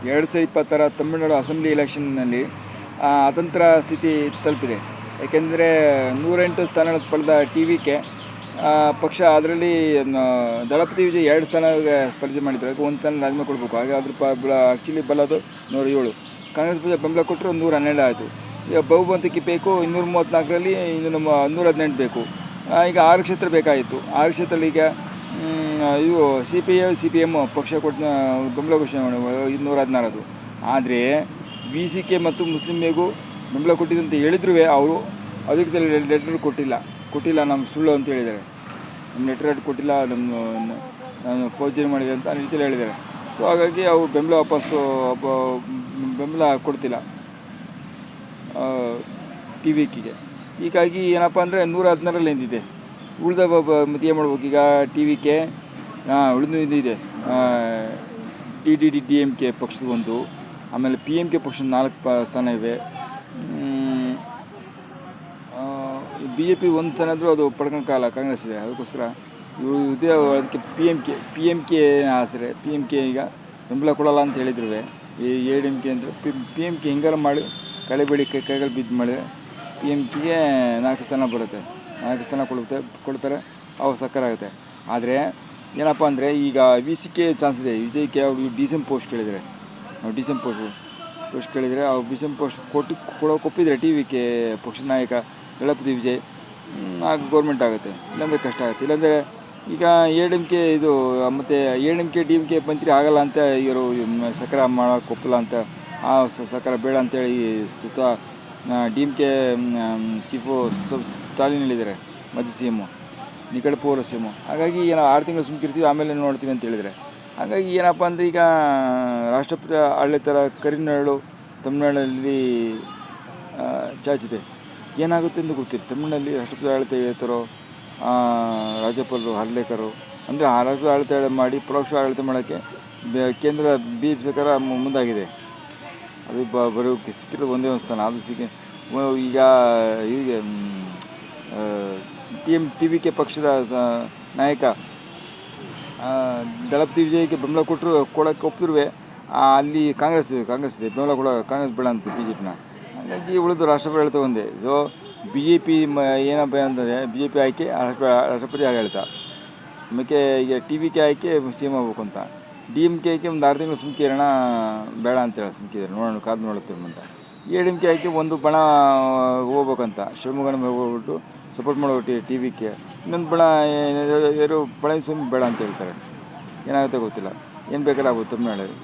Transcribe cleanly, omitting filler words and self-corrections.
2020 Tamil Nadu assembly ಎಲೆಕ್ಷನ್ನಲ್ಲಿ ಅತಂತ್ರ ಸ್ಥಿತಿ ತಲುಪಿದೆ. ಏಕೆಂದರೆ 108 ಸ್ಥಾನ ಪಡೆದ ಟಿ ವಿ ಕೆ ಪಕ್ಷ ಅದರಲ್ಲಿ ದಳಪತಿ ವಿಜಯ್ 2 ಸ್ಥಾನಕ್ಕೆ ಸ್ಪರ್ಧೆ ಮಾಡಿದ್ರು. ಅದಕ್ಕೆ 1 ಸ್ಥಾನ ರಾಜೀನಾಮೆ ಕೊಡಬೇಕು. ಹಾಗೆ ಅದ್ರ ಆ್ಯಕ್ಚುಲಿ ಬಲ್ಲದು 107. ಕಾಂಗ್ರೆಸ್ ಪಕ್ಷ ಬೆಂಬಲ ಕೊಟ್ಟರು 112 ಆಯಿತು. ಈಗ ಬಹುಮತಕ್ಕೆ ಬೇಕು 234ರಲ್ಲಿ ಇನ್ನು ನಮ್ಮ 118 ಬೇಕು. ಈಗ 6 ಕ್ಷೇತ್ರ ಬೇಕಾಗಿತ್ತು. 6 ಕ್ಷೇತ್ರದಲ್ಲಿ ಈಗ ಇವು CPM ಪಕ್ಷ ಕೊಟ್ಟು ಬೆಂಬಲ ಘೋಷಣೆ ಮಾಡಿ 216. ಆದರೆ VCK ಮತ್ತು ಮುಸ್ಲಿಂ ಲೀಗು ಬೆಂಬಲ ಕೊಟ್ಟಿದ್ದಂತ ಹೇಳಿದ್ರು ಅವರು ಅದಕ್ಕೆ ಲೆಟರ್ ಕೊಟ್ಟಿಲ್ಲ ನಮ್ಮ ಸುಳ್ಳು ಅಂತ ಹೇಳಿದ್ದಾರೆ. ನಮ್ಮ ಲೆಟರ್ ಕೊಟ್ಟಿಲ್ಲ, ನಾನು ಫೋರ್ಜರಿ ಮಾಡಿದೆ ಅಂತ ರೀತಿಯಲ್ಲಿ ಹೇಳಿದ್ದಾರೆ. ಸೊ ಹಾಗಾಗಿ ಅವರು ಬೆಂಬಲ ಕೊಡ್ತಿಲ್ಲ TVKಗೆ. ಹೀಗಾಗಿ ಏನಪ್ಪ ಅಂದರೆ 116ರಲ್ಲಿ ಎಂದಿದೆ. ಉಳಿದ ಮತ್ತೆ ಏನು ಮಾಡ್ಬೇಕು ಈಗ TVK ಉಳಿದು ಇದೆ. DMK ಪಕ್ಷದ ಒಂದು, ಆಮೇಲೆ PMK ಪಕ್ಷದ 4 ಸ್ಥಾನ ಇವೆ. BJP 1 ಸ್ಥಾನ ಆದರೂ ಅದು ಪಡ್ಕೊಳಕ್ಕಾಗಲ್ಲ, ಕಾಂಗ್ರೆಸ್ ಇದೆ. ಅದಕ್ಕೋಸ್ಕರ ಇದೇ ಅದಕ್ಕೆ PMK ಆಸರೆ PMK ಈಗ ಬೆಂಬಲ ಕೊಡಲ್ಲ ಅಂತ ಹೇಳಿದ್ರು. ಈ ADMK ಅಂದರೆ PMK ಹಿಂಗಾರ ಮಾಡಿ ಕಳೆಬೇಡಿ ಕೈಗಳು ಬಿದ್ದು ಮಾಡಿದರೆ PMKಗೆ 4 ಸ್ಥಾನ ಬರುತ್ತೆ. 4 ಸ್ಥಾನ ಕೊಡ್ತಾರೆ, ಅವು ಸಕ್ಕರಾಗುತ್ತೆ. ಆದರೆ ಏನಪ್ಪ ಅಂದರೆ ಈಗ VCK ಚಾನ್ಸ್ ಇದೆ. ವಿಜಯ್ಗೆ ಅವರು DCM ಪೋಸ್ಟ್ ಕೇಳಿದರೆ, DCM ಪೋಸ್ಟ್ ಕೇಳಿದರೆ ಅವ್ರು DCM ಪೋಸ್ಟ್ ಕೊಡೋಕೆ ಒಪ್ಪಿದರೆ TVK ಪಕ್ಷದ ನಾಯಕ ದಳಪತಿ ವಿಜಯ್, ಆಗ ಗೌರ್ಮೆಂಟ್ ಆಗುತ್ತೆ. ಇಲ್ಲಾಂದರೆ ಕಷ್ಟ ಆಗುತ್ತೆ. ಇಲ್ಲಾಂದರೆ ಈಗ ADMK ಇದು ಮತ್ತು ADMK DMK ಮಂತ್ರಿ ಆಗಲ್ಲ ಅಂತ ಇವರು ಸಕ್ಕರೆ ಮಾಡೋಕೆ ಒಪ್ಪಲ್ಲ ಅಂತ, ಸಕ್ಕರೆ ಬೇಡ ಅಂತೇಳಿ DMK ಚೀಫು ಸ್ಟಾಲಿನ್ ಹೇಳಿದ್ದಾರೆ, ಮಾಜಿ CM, ನಿಕಟ ಪೌರ CM. ಹಾಗಾಗಿ 6 ತಿಂಗಳು ಸುಮ್ಕಿರ್ತೀವಿ, ಆಮೇಲೆ ನೋಡ್ತೀವಿ ಅಂತ ಹೇಳಿದರೆ. ಹಾಗಾಗಿ ಏನಪ್ಪ ಅಂದರೆ ಈಗ ರಾಷ್ಟ್ರಪತಿ ಆಡಳಿತರ ಕರಿನಾಡು ತಮಿಳುನಾಡಲ್ಲಿ ಚಾಚಿದೆ. ಏನಾಗುತ್ತೆ ಎಂದು ಗೊತ್ತಿಲ್ಲ. ತಮಿಳಿನಲ್ಲಿ ರಾಷ್ಟ್ರಪತಿ ಆಡಳಿತ ಹೇಳ್ತಾರೋ ರಾಜ್ಯಪಾಲರು ಹರ್ಲೇಕರು ಅಂದರೆ ರಾಷ್ಟ್ರಪತಿ ಆಡಳಿತ ಮಾಡಿ ಪರೋಕ್ಷ ಆಡಳಿತ ಮಾಡೋಕ್ಕೆ ಕೇಂದ್ರದ BJP ಸರ್ಕಾರ ಮುಂದಾಗಿದೆ. ಅದು ಬರೋಕ್ಕೆ ಸಿಕ್ಕಿರೋದು ಒಂದೇ ಒಂದು ಸ್ಥಾನ. ಅದು ಈಗ ಹೀಗೆ TVK ಪಕ್ಷದ ನಾಯಕ ದಳಪತಿ ವಿಜಯ್ಗೆ ಬೆಂಬಲ ಕೊಡೋಕ್ಕೆ ಒಪ್ಪಿರುವೆ. ಅಲ್ಲಿ ಕಾಂಗ್ರೆಸ್ ಇದೆ, ಬೆಂಬಲ ಕಾಂಗ್ರೆಸ್ ಬೇಡ ಅಂತ BJPನ. ಹಾಗಾಗಿ ಉಳಿದು ರಾಷ್ಟ್ರಪತಿ ಆಡಳಿತ ಒಂದೇ. ಸೊ BJP ಏನಪ್ಪ ಅಂತಂದರೆ BJP ಆಯ್ಕೆ ರಾಷ್ಟ್ರಪತಿ ಆಡಳಿತ, ಆಮೇಲೆ ಈಗ TVK ಆಯ್ಕೆ CM ಆಗಬೇಕು ಅಂತ. DMK ಆಯ್ಕೆ ಒಂದು 6 ತಿಂಗಳು ಸುಮ್ಕಿರೋಣ ಬೇಡ ಅಂತೇಳಿ ಸುಮ್ಕಿದ್ದಾರೆ, ನೋಡೋಣ ಕಾದು ನೋಡುತ್ತೇವೆ ಅಂತ. ADMK ಆಯ್ಕೆ ಒಂದು ಬಣ ಹೋಗ್ಬೇಕಂತ, ಶಿವಮೊಗ್ಗನ ಹೋಗ್ಬಿಟ್ಟು ಸಪೋರ್ಟ್ ಮಾಡೋದು TVK. ಇನ್ನೊಂದು ಬಣ ಯಾರು ಪಳನಿಸ್ವಾಮಿ ಬೇಡ ಅಂತ ಹೇಳ್ತಾರೆ. ಏನಾಗುತ್ತೆ ಗೊತ್ತಿಲ್ಲ, ಏನು ಬೇಕಾದ್ರೆ ಆಗುತ್ತೆ ತಮಿಳ್ನಾಡು.